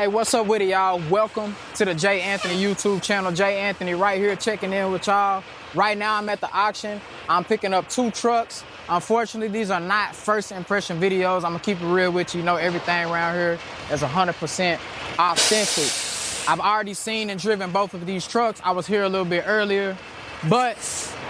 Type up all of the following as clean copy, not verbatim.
Hey, what's up with it, y'all? Welcome to the J Anthony YouTube channel. J Anthony right here checking in with y'all. Right now I'm at the auction. I'm picking up 2 trucks. Unfortunately, these are not first impression videos. I'm gonna keep it real with you. You know, everything around here is 100% authentic. I've already seen and driven both of these trucks. I was here a little bit earlier, but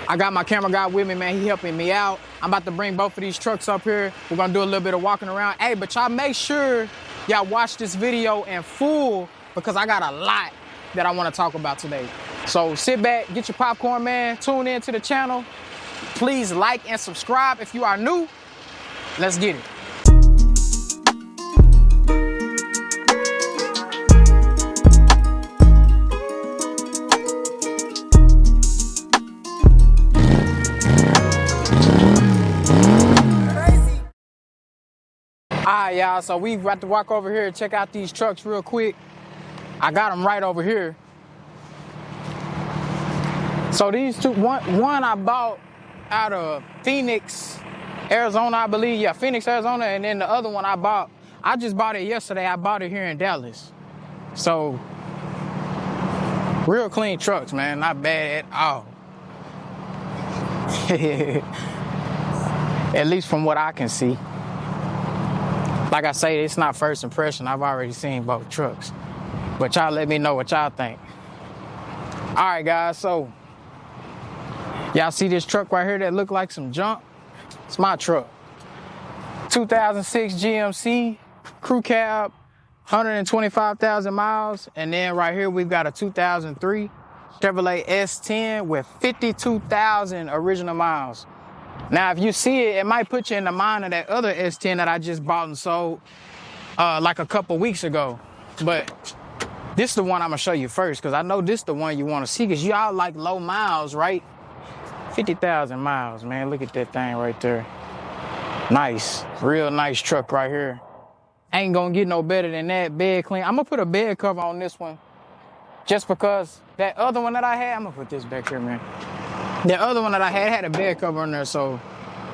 I got my camera guy with me, man. He helping me out. I'm about to bring both of these trucks up here. We're gonna do a little bit of walking around. Hey, but y'all make sure y'all watch this video in full because I got a lot that I want to talk about today. So sit back, get your popcorn, man. Tune in to the channel. Please like and subscribe if you are new. Let's get it. All right, y'all, so we got to walk over here and check out these trucks real quick. I got them right over here. So these two, one I bought out of Phoenix, Arizona, I believe. Yeah, Phoenix, Arizona, and then the other one I just bought it yesterday. I bought it here in Dallas. So, real clean trucks, man, not bad at all. At least from what I can see. Like I say, it's not first impression. I've already seen both trucks. But y'all let me know what y'all think. All right, guys, so y'all see this truck right here that look like some junk? It's my truck. 2006 GMC, crew cab, 125,000 miles. And then right here, we've got a 2003 Chevrolet S10 with 52,000 original miles. Now, if you see it, it might put you in the mind of that other S10 that I just bought and sold like a couple weeks ago. But this is the one I'm gonna show you first because I know this is the one you want to see because y'all like low miles, right? 50,000 miles, man. Look at that thing right there. Nice, real nice truck right here. Ain't gonna get no better than that. Bed clean. I'm gonna put a bed cover on this one just because that other one that I had, I'm gonna put this back here, man. The other one that I had a bed cover on there, so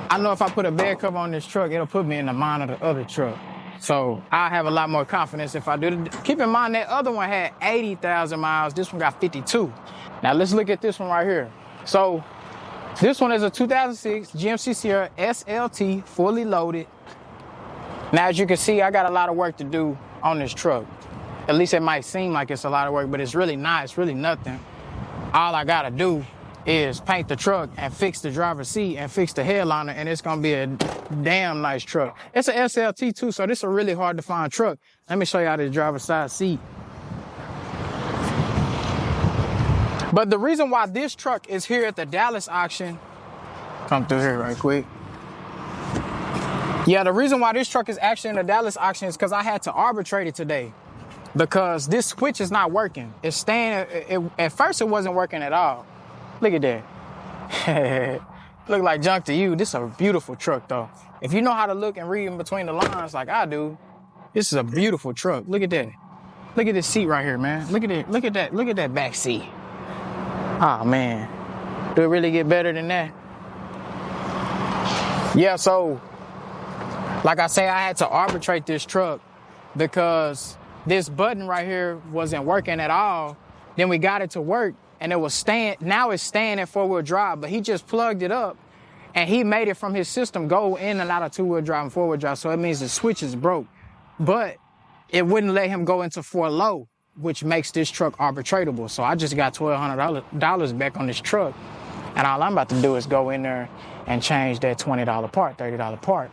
I know if I put a bed cover on this truck, it'll put me in the mind of the other truck. So I have a lot more confidence if I do. Keep in mind that other one had 80,000 miles. This one got 52. Now let's look at this one right here. So this one is a 2006 GMC Sierra SLT, fully loaded. Now as you can see, I got a lot of work to do on this truck. At least it might seem like it's a lot of work, but it's really not. It's really nothing. All I gotta do is paint the truck and fix the driver's seat and fix the headliner, and it's gonna be a damn nice truck. It's an SLT too, so this is a really hard to find truck. Let me show y'all the driver's side seat. But the reason why this truck is here at the Dallas auction, come through here right quick. Yeah, the reason why this truck is actually in the Dallas auction is because I had to arbitrate it today because this switch is not working. It's staying, at first it wasn't working at all. Look at that. Look like junk to you. This is a beautiful truck, though. If you know how to look and read in between the lines like I do, this is a beautiful truck. Look at that. Look at this seat right here, man. Look at it. Look at that. Look at that back seat. Oh, man. Do it really get better than that? Yeah, so, like I say, I had to arbitrate this truck because this button right here wasn't working at all. Then we got it to work. And it was staying, now it's staying in 4-wheel drive, but he just plugged it up and he made it from his system go in and out of 2-wheel drive and 4-wheel drive. So it means the switch is broke, but it wouldn't let him go into 4 low, which makes this truck arbitratable. So I just got $1,200 back on this truck. And all I'm about to do is go in there and change that $20 part, $30 part.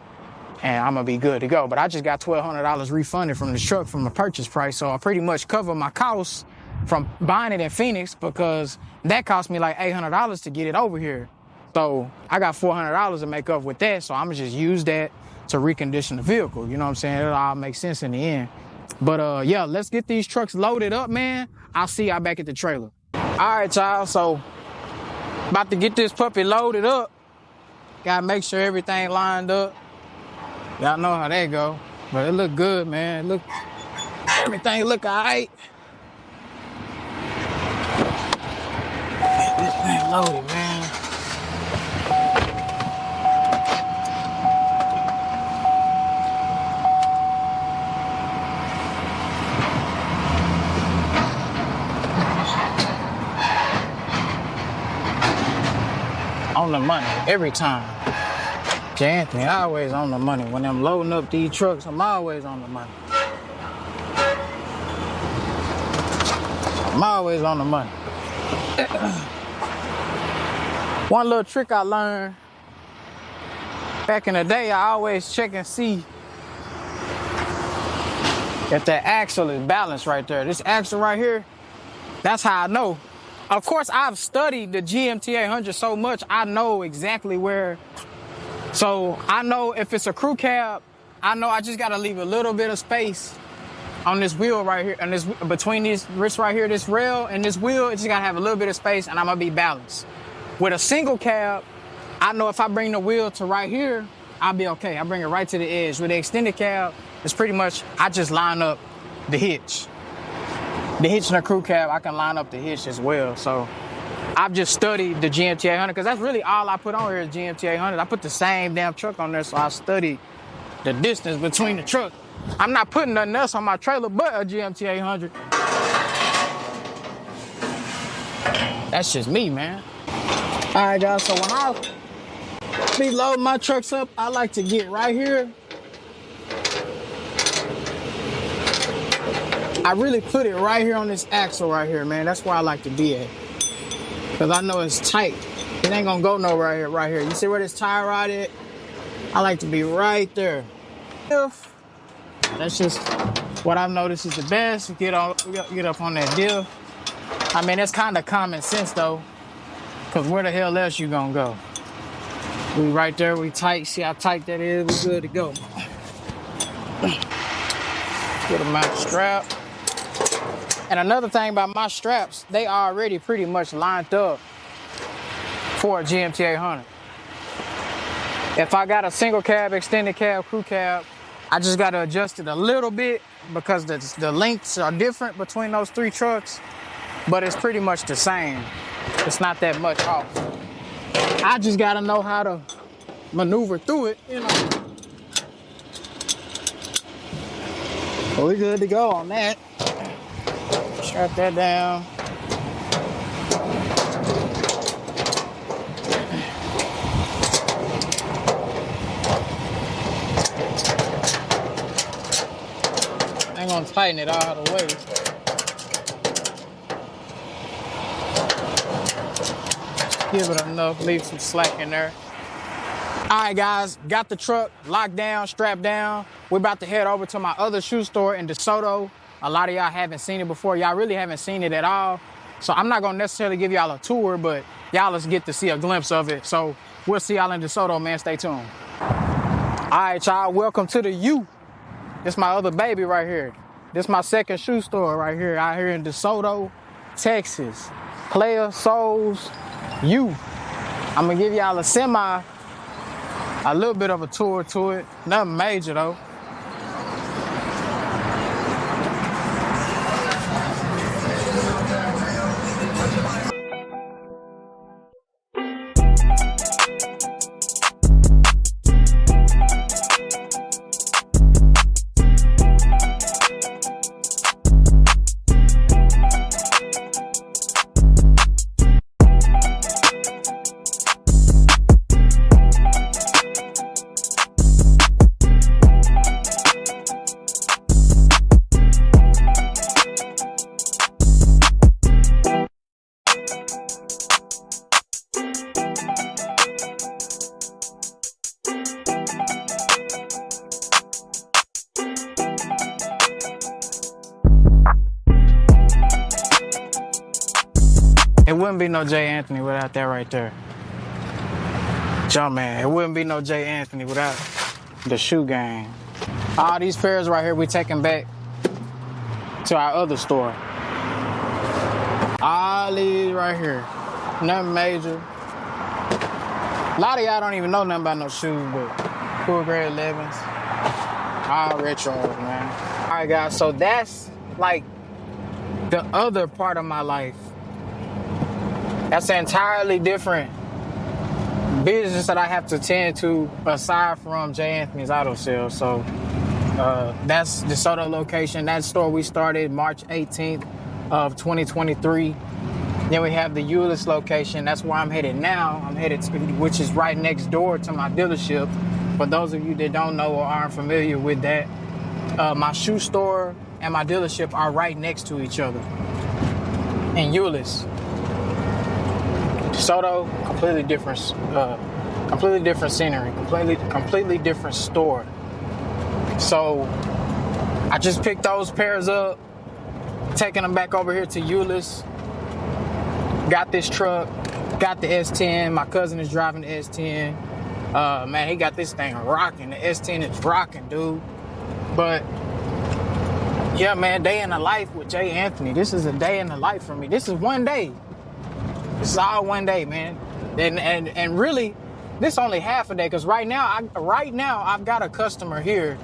And I'm gonna be good to go. But I just got $1,200 refunded from this truck from the purchase price. So I pretty much cover my costs from buying it in Phoenix because that cost me like $800 to get it over here. So I got $400 to make up with that. So I'm gonna just use that to recondition the vehicle. You know what I'm saying? It'll all make sense in the end. But yeah, let's get these trucks loaded up, man. I'll see y'all back at the trailer. All right, y'all. So about to get this puppy loaded up. Gotta make sure everything lined up. Y'all know how that go. But it look good, man. Everything look all right. This thing loaded, man. On the money every time. J. Anthony always on the money. When I'm loading up these trucks, I'm always on the money. I'm always on the money. One little trick I learned back in the day, I always check and see if that axle is balanced right there. This axle right here, that's how I know. Of course, I've studied the GMT 800 so much, I know exactly where. So I know if it's a crew cab, I know I just gotta leave a little bit of space on this wheel right here, and this between these wrists right here, this rail and this wheel, it just gotta have a little bit of space, and I'm gonna be balanced. With a single cab, I know if I bring the wheel to right here, I'll be okay. I bring it right to the edge. With the extended cab, it's pretty much, I just line up the hitch. The hitch in the crew cab, I can line up the hitch as well. So I've just studied the GMT 800 because that's really all I put on here is GMT 800. I put the same damn truck on there, so I studied the distance between the truck. I'm not putting nothing else on my trailer but a GMT 800. That's just me, man. All right, guys, so when I be loading my trucks up, I like to get right here. I really put it right here on this axle right here, man. That's where I like to be at. Because I know it's tight. It ain't gonna go nowhere right here. You see where this tie rod is? I like to be right there. That's just what I've noticed is the best. Get up on that diff. I mean, it's kind of common sense though. Because where the hell else you gonna go? We right there, we tight. See how tight that is? We good to go. Get a mount strap. And another thing about my straps, they already pretty much lined up for a GMT 800. If I got a single cab, extended cab, crew cab, I just got to adjust it a little bit because the lengths are different between those three trucks, but it's pretty much the same. It's not that much off. I just got to know how to maneuver through it, you know. But we good to go on that. Strap that down. I ain't gonna tighten it all the way. Give it enough, leave some slack in there. All right, guys, got the truck locked down, strapped down. We're about to head over to my other shoe store in DeSoto. A lot of y'all haven't seen it before. Y'all really haven't seen it at all. So I'm not gonna necessarily give y'all a tour, but y'all let's get to see a glimpse of it. So we'll see y'all in DeSoto, man. Stay tuned. All right, y'all, welcome to the U. This my other baby right here. This my second shoe store right here, out here in DeSoto, Texas. Player Soles U. I'm gonna give y'all a little bit of a tour to it. Nothing major though. It wouldn't be no J. Anthony without that right there. Jumpman, it wouldn't be no J. Anthony without the shoe game. All these pairs right here, we taking back to our other store. All these right here, nothing major. A lot of y'all don't even know nothing about no shoes, but cool grade 11s, all retros, man. All right, guys, so that's like the other part of my life. That's an entirely different business that I have to tend to aside from J. Anthony's Auto Sales. So that's the DeSoto location. That store we started March 18th of 2023. Then we have the Euless location. That's where I'm headed now. I'm headed to, which is right next door to my dealership. For those of you that don't know or aren't familiar with that, my shoe store and my dealership are right next to each other. In Euless. DeSoto, completely different scenery, completely different store. So I just picked those pairs up, taking them back over here to Euless. Got this truck, got the S10. My cousin is driving the S10. Man, he got this thing rocking. The S10 is rocking, dude. But yeah, man, day in the life with Jay Anthony. This is a day in the life for me. This is one day. This is all one day, man. And really, this is only half a day, because right now I've got a customer here,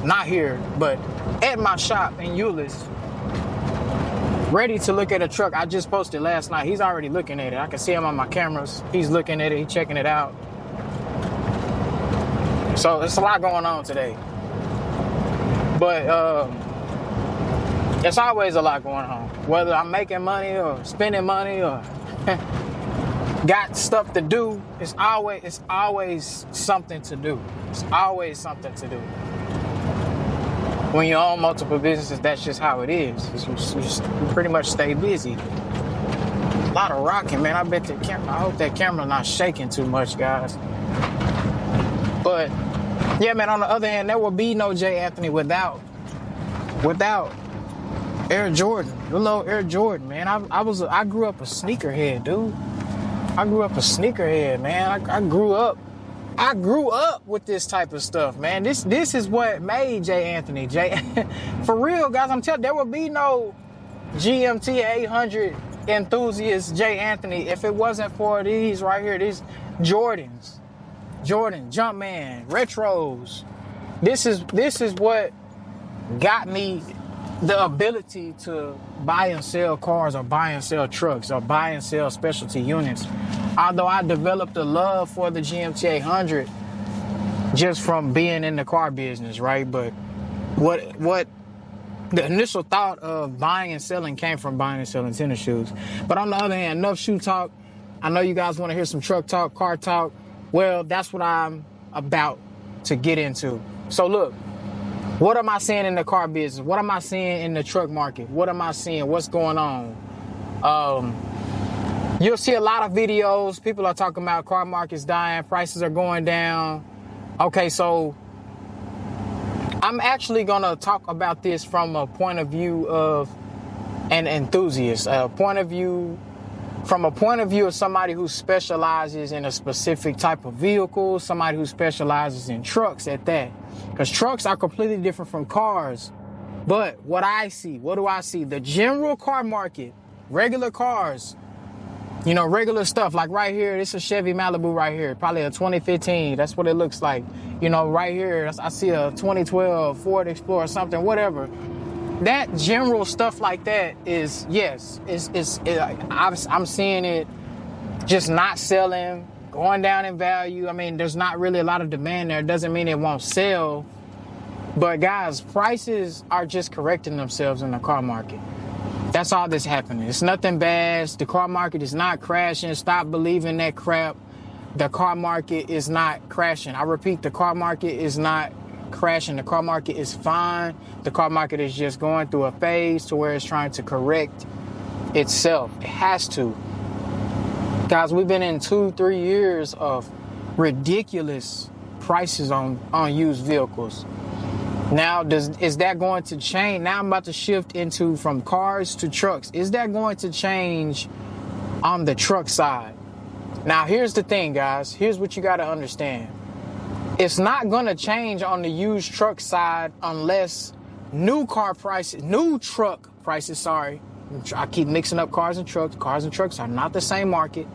not here, but at my shop in Euless, ready to look at a truck I just posted last night. He's already looking at it. I can see him on my cameras. He's looking at it. He's checking it out. So it's a lot going on today. But it's always a lot going on. Whether I'm making money or spending money or got stuff to do, it's always something to do. It's always something to do. When you own multiple businesses, that's just how it is. You pretty much stay busy. A lot of rocking, man. I hope that camera not shaking too much, guys. But yeah, man, on the other hand, there will be no Jay Anthony without Air Jordan. Little Air Jordan, man. I grew up a sneakerhead, dude. I grew up a sneakerhead, man. I grew up with this type of stuff, man. This is what made Jay Anthony. For real, guys, I'm telling you, there would be no GMT 800 enthusiast Jay Anthony if it wasn't for these right here, these Jordan, Jumpman, retros. This is what got me the ability to buy and sell cars, or buy and sell trucks, or buy and sell specialty units. Although I developed a love for the GMT 800 just from being in the car business, right? But what the initial thought of buying and selling came from buying and selling tennis shoes. But on the other hand, enough shoe talk. I know you guys want to hear some truck talk, car talk. Well, that's what I'm about to get into. So look, what am I seeing in the car business? What am I seeing in the truck market? What am I seeing? What's going on? You'll see a lot of videos. People are talking about car market's dying. Prices are going down. Okay, so I'm actually going to talk about this from a point of view of an enthusiast, from a point of view of somebody who specializes in a specific type of vehicle, somebody who specializes in trucks at that. Because trucks are completely different from cars. But what do I see? The general car market, regular cars, regular stuff. Like right here, this is a Chevy Malibu right here. Probably a 2015. That's what it looks like. Right here, I see a 2012 Ford Explorer, something, whatever. That general stuff like that is, yes, I'm seeing it just not selling, going down in value. I mean, there's not really a lot of demand there. It doesn't mean it won't sell. But guys, prices are just correcting themselves in the car market. That's all that's happening. It's nothing bad. The car market is not crashing. Stop believing that crap. The car market is not crashing. I repeat, the car market is not crashing. The car market is fine. The car market is just going through a phase to where it's trying to correct itself. It has to. Guys, we've been in 2-3 years of ridiculous prices on used vehicles. Now, is that going to change? Now I'm about to shift from cars to trucks. Is that going to change on the truck side? Now, here's the thing, guys. Here's what you got to understand. It's not going to change on the used truck side unless new truck prices, I keep mixing up cars and trucks. Cars and trucks are not the same market.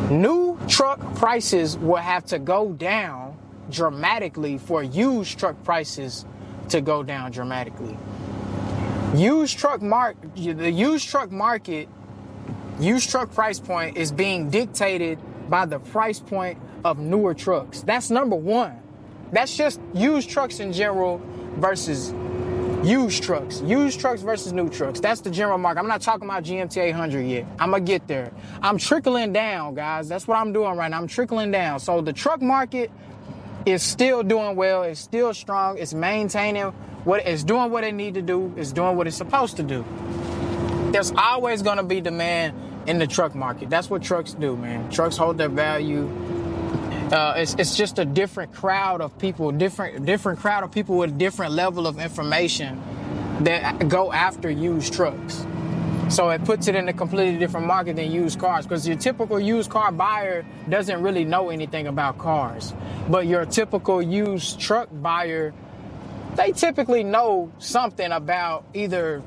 New truck prices will have to go down dramatically for used truck prices to go down dramatically. The used truck price point is being dictated by the price point of newer trucks. That's number one. That's just used trucks in general versus Used trucks versus new trucks. That's the general market. I'm not talking about GMT 800 yet. I'm gonna get there. I'm trickling down, guys. That's what I'm doing right now. I'm trickling down. So the truck market is still doing well. It's still strong. It's maintaining what it's doing, what it need to do. It's doing what it's supposed to do. There's always gonna be demand in the truck market. That's what trucks do, man. Trucks hold their value. It's just a different crowd of people, different crowd of people with different level of information that go after used trucks. So it puts it in a completely different market than used cars, because your typical used car buyer doesn't really know anything about cars. But your typical used truck buyer, they typically know something about either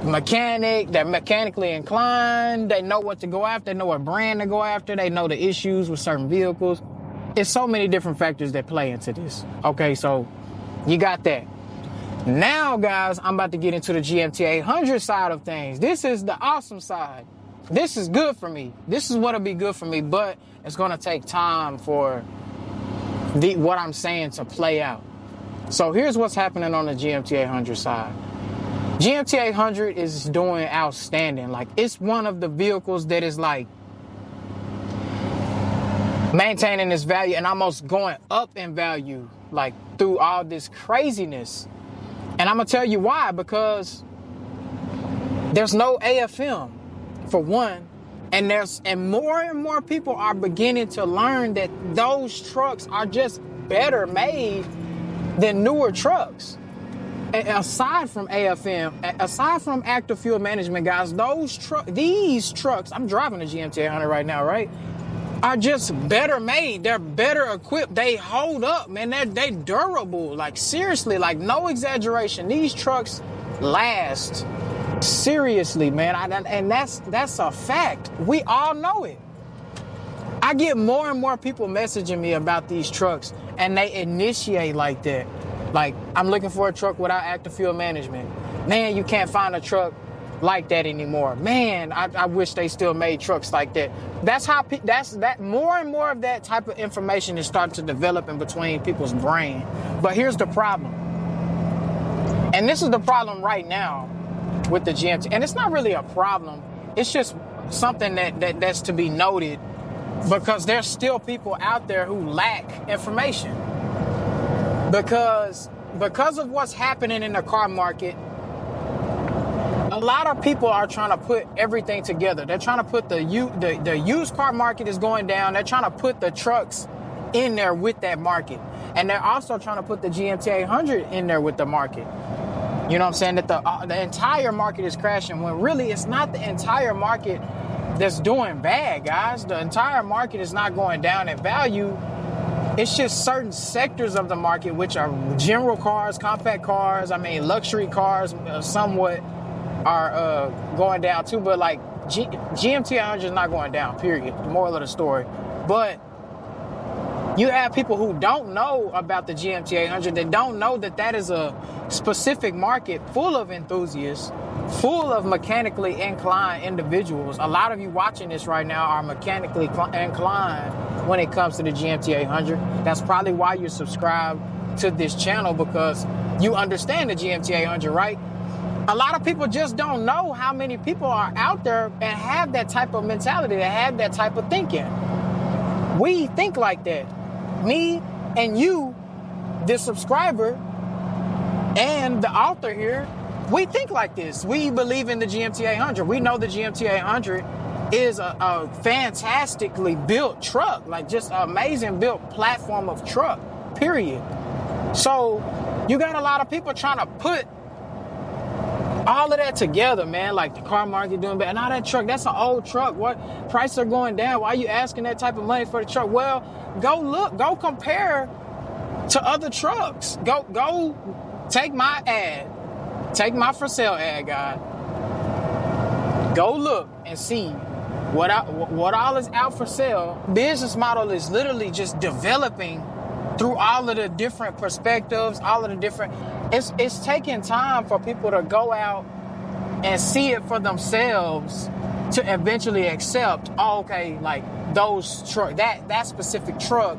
mechanic, they're mechanically inclined, they know what to go after, they know what brand to go after, they know the issues with certain vehicles. It's so many different factors that play into this. Okay, so you got that. Now, guys, I'm about to get into the GMT 800 side of things. This is the awesome side. This is good for me. This is what'll be good for me, but it's gonna take time for what I'm saying to play out. So here's what's happening on the GMT 800 side. GMT 800 is doing outstanding. Like, it's one of the vehicles that is like maintaining its value and almost going up in value, like through all this craziness. And I'm gonna tell you why, because there's no AFM for one, and more people are beginning to learn that those trucks are just better made than newer trucks. Aside from AFM, aside from active fuel management, guys, these trucks, I'm driving a GMT 800 right now, right? Are just better made. They're better equipped. They hold up, man. They durable. Like, seriously, like, no exaggeration. These trucks last. Seriously, man. And that's a fact. We all know it. I get more and more people messaging me about these trucks, and they initiate like that. Like, I'm looking for a truck without active fuel management. Man, you can't find a truck like that anymore. Man, I wish they still made trucks like that. That's how more and more of that type of information is starting to develop in between people's brain. But here's the problem. And this is the problem right now with the GMT. And it's not really a problem. It's just something that's to be noted, because there's still people out there who lack information. Because of what's happening in the car market, a lot of people are trying to put everything together. They're trying to put the used car market is going down. They're trying to put the trucks in there with that market. And they're also trying to put the GMT 800 in there with the market. You know what I'm saying? That the entire market is crashing, when really it's not the entire market that's doing bad, guys. The entire market is not going down in value. It's just certain sectors of the market, which are general cars, compact cars, luxury cars, somewhat are going down too. But like GMT 800 is not going down, period. The moral of the story. But you have people who don't know about the GMT 800. They don't know that is a specific market full of enthusiasts, full of mechanically inclined individuals. A lot of you watching this right now are mechanically inclined when it comes to the GMT 800. That's probably why you're subscribed to this channel, because you understand the GMT 800, right? A lot of people just don't know how many people are out there and have that type of mentality, that have that type of thinking. We think like that. Me and you, the subscriber, and the author here, we think like this. We believe in the GMT 800. We know the GMT 800 is a fantastically built truck, like just an amazing built platform of truck, period. So you got a lot of people trying to put all of that together, man, like the car market doing bad. Now that truck, that's an old truck. What prices are going down? Why are you asking that type of money for the truck? Well, go look, go compare to other trucks. Go take my ad, take my for sale ad, guy. Go look and see what all is out for sale. Business model is literally just developing through all of the different perspectives, all of the different. It's taking time for people to go out and see it for themselves to eventually accept, oh, okay, like those truck, that specific truck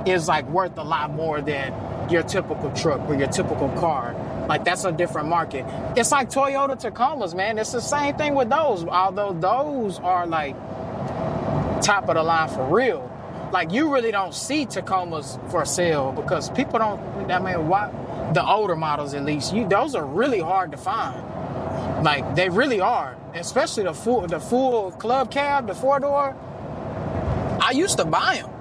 is like worth a lot more than your typical truck or your typical car. Like, that's a different market. It's like Toyota Tacomas, man. It's the same thing with those, although those are like top of the line for real. Like, you really don't see Tacomas for sale because people don't, I mean, why, the older models at least, those are really hard to find. Like, they really are, especially the full club cab, the 4-door. I used to buy them.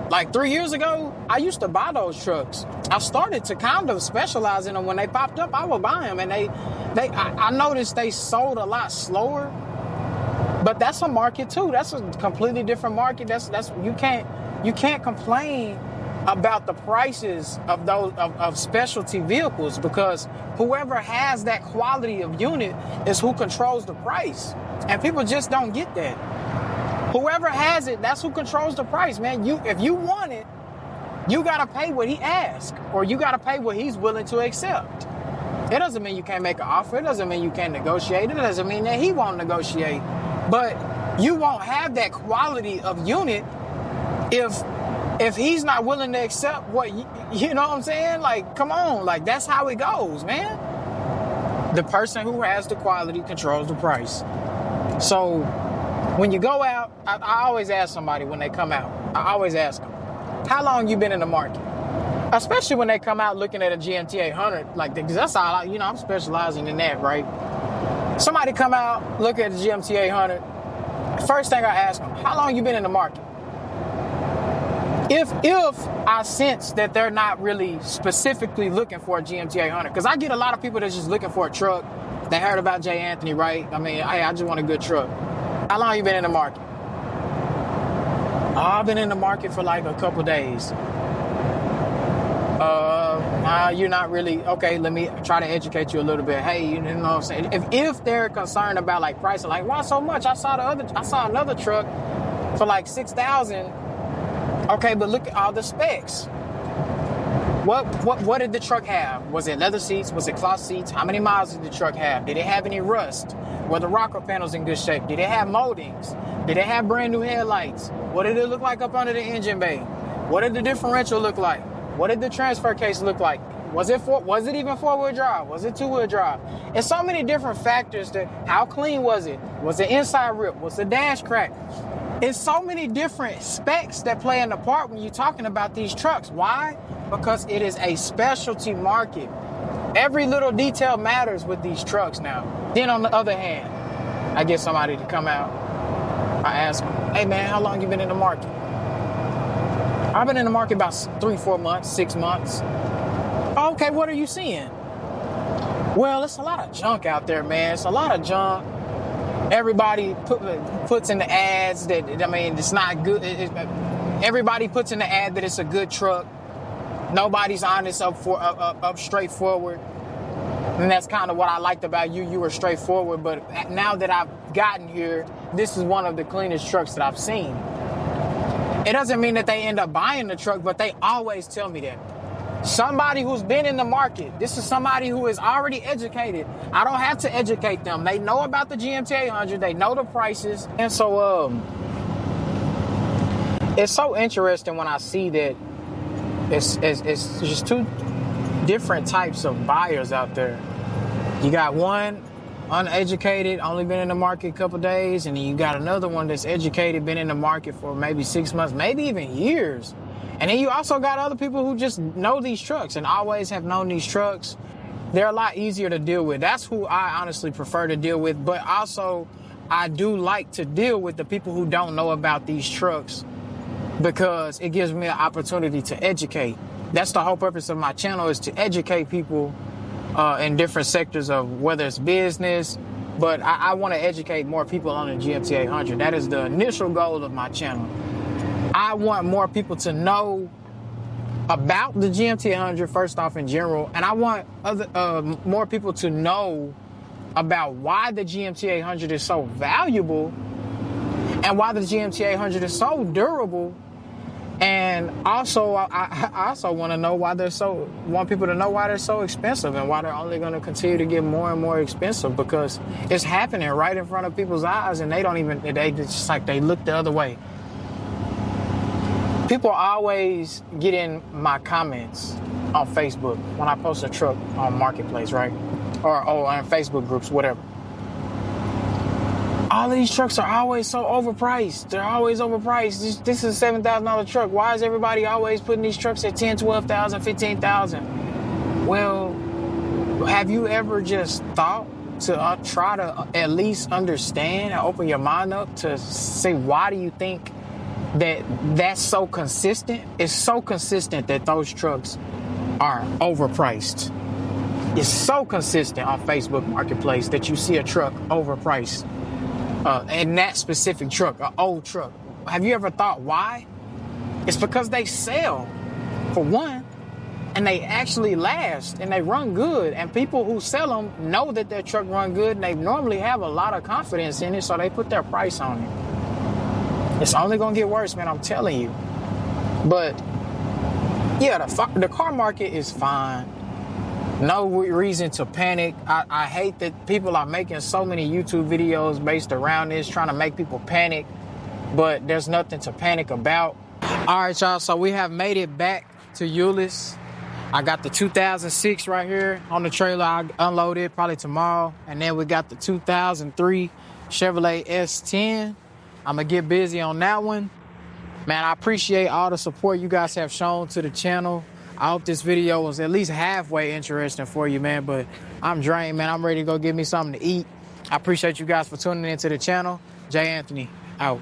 Like 3 years ago, I used to buy those trucks. I started to kind of specialize in them. When they popped up, I would buy them, and I noticed they sold a lot slower. But that's a market too. That's a completely different market. That's you can't complain about the prices of those of specialty vehicles, because whoever has that quality of unit is who controls the price, and people just don't get that. Whoever has it, that's who controls the price, man. If you want it, you gotta pay what he asks, or you gotta pay what he's willing to accept. It doesn't mean you can't make an offer. It doesn't mean you can't negotiate. It doesn't mean that he won't negotiate. But you won't have that quality of unit if he's not willing to accept what you know what I'm saying? Like, come on, like, that's how it goes, man. The person who has the quality controls the price. So when you go out, I always ask somebody when they come out, I always ask them, how long you been in the market? Especially when they come out looking at a GMT 800, like, because that's all, I'm specializing in that, right? Somebody come out, look at the GMT 800, first thing I ask them, how long you been in the market? If I sense that they're not really specifically looking for a GMT 800, because I get a lot of people that's just looking for a truck. They heard about Jay Anthony, right? I mean, hey, I just want a good truck. How long you been in the market? I've been in the market for like a couple days. You're not really, okay, let me try to educate you a little bit. Hey, you know what I'm saying? If they're concerned about like pricing, like, why so much? I saw another truck for like $6,000. Okay, but look at all the specs. What did the truck have? Was it leather seats? Was it cloth seats? How many miles did the truck have? Did it have any rust? Were the rocker panels in good shape? Did it have moldings? Did it have brand new headlights? What did it look like up under the engine bay? What did the differential look like? What did the transfer case look like? Was it even 4-wheel drive? Was it 2-wheel drive? It's so many different factors. How clean was it? Was the inside rip? Was the dash cracked? It's so many different specs that play in the part when you're talking about these trucks. Why? Because it is a specialty market. Every little detail matters with these trucks now. Then on the other hand, I get somebody to come out. I ask them, hey man, how long you been in the market? I've been in the market about 3-4 months, 6 months. Okay, what are you seeing? Well, it's a lot of junk out there, man. It's a lot of junk. Everybody puts in the ads that, I mean, it's not good. Everybody puts in the ad that it's a good truck. Nobody's honest up straightforward. And that's kind of what I liked about you. You were straightforward. But now that I've gotten here, this is one of the cleanest trucks that I've seen. It doesn't mean that they end up buying the truck, but they always tell me that. Somebody who's been in the market. This is somebody who is already educated. I don't have to educate them. They know about the GMT 800. They know the prices. And so it's so interesting when I see that it's just two different types of buyers out there. You got one uneducated, only been in the market a couple days, and then you got another one that's educated, been in the market for maybe 6 months, maybe even years. And then you also got other people who just know these trucks and always have known these trucks. They're a lot easier to deal with. That's who I honestly prefer to deal with. But also, I do like to deal with the people who don't know about these trucks, because it gives me an opportunity to educate. That's the whole purpose of my channel, is to educate people in different sectors of whether it's business. But I want to educate more people on the GMT 800. That is the initial goal of my channel. I want more people to know about the GMT 800 first off in general, and I want more people to know about why the GMT 800 is so valuable and why the GMT 800 is so durable. And also, I also want people to know why they're so expensive and why they're only going to continue to get more and more expensive, because it's happening right in front of people's eyes, and they just like they look the other way. People always get in my comments on Facebook when I post a truck on Marketplace, right? Or on Facebook groups, whatever. All of these trucks are always so overpriced. They're always overpriced. This is a $7,000 truck. Why is everybody always putting these trucks at $10,000, $12,000, $15,000? Well, have you ever just thought to try to at least understand and open your mind up to say, why do you think that's so consistent? It's so consistent that those trucks are overpriced. It's so consistent on Facebook Marketplace that you see a truck overpriced. And that specific truck, an old truck. Have you ever thought why? It's because they sell, for one, and they actually last and they run good. And people who sell them know that their truck run good and they normally have a lot of confidence in it, so they put their price on it. It's only gonna get worse, man, I'm telling you. But yeah, the car market is fine. No reason to panic. I hate that people are making so many YouTube videos based around this, trying to make people panic, but there's nothing to panic about. All right, y'all, so we have made it back to Euless. I got the 2006 right here on the trailer. I'll unload it probably tomorrow. And then we got the 2003 Chevrolet S10. I'm gonna get busy on that one. Man, I appreciate all the support you guys have shown to the channel. I hope this video was at least halfway interesting for you, man, but I'm drained, man. I'm ready to go get me something to eat. I appreciate you guys for tuning into the channel. Jay Anthony, out.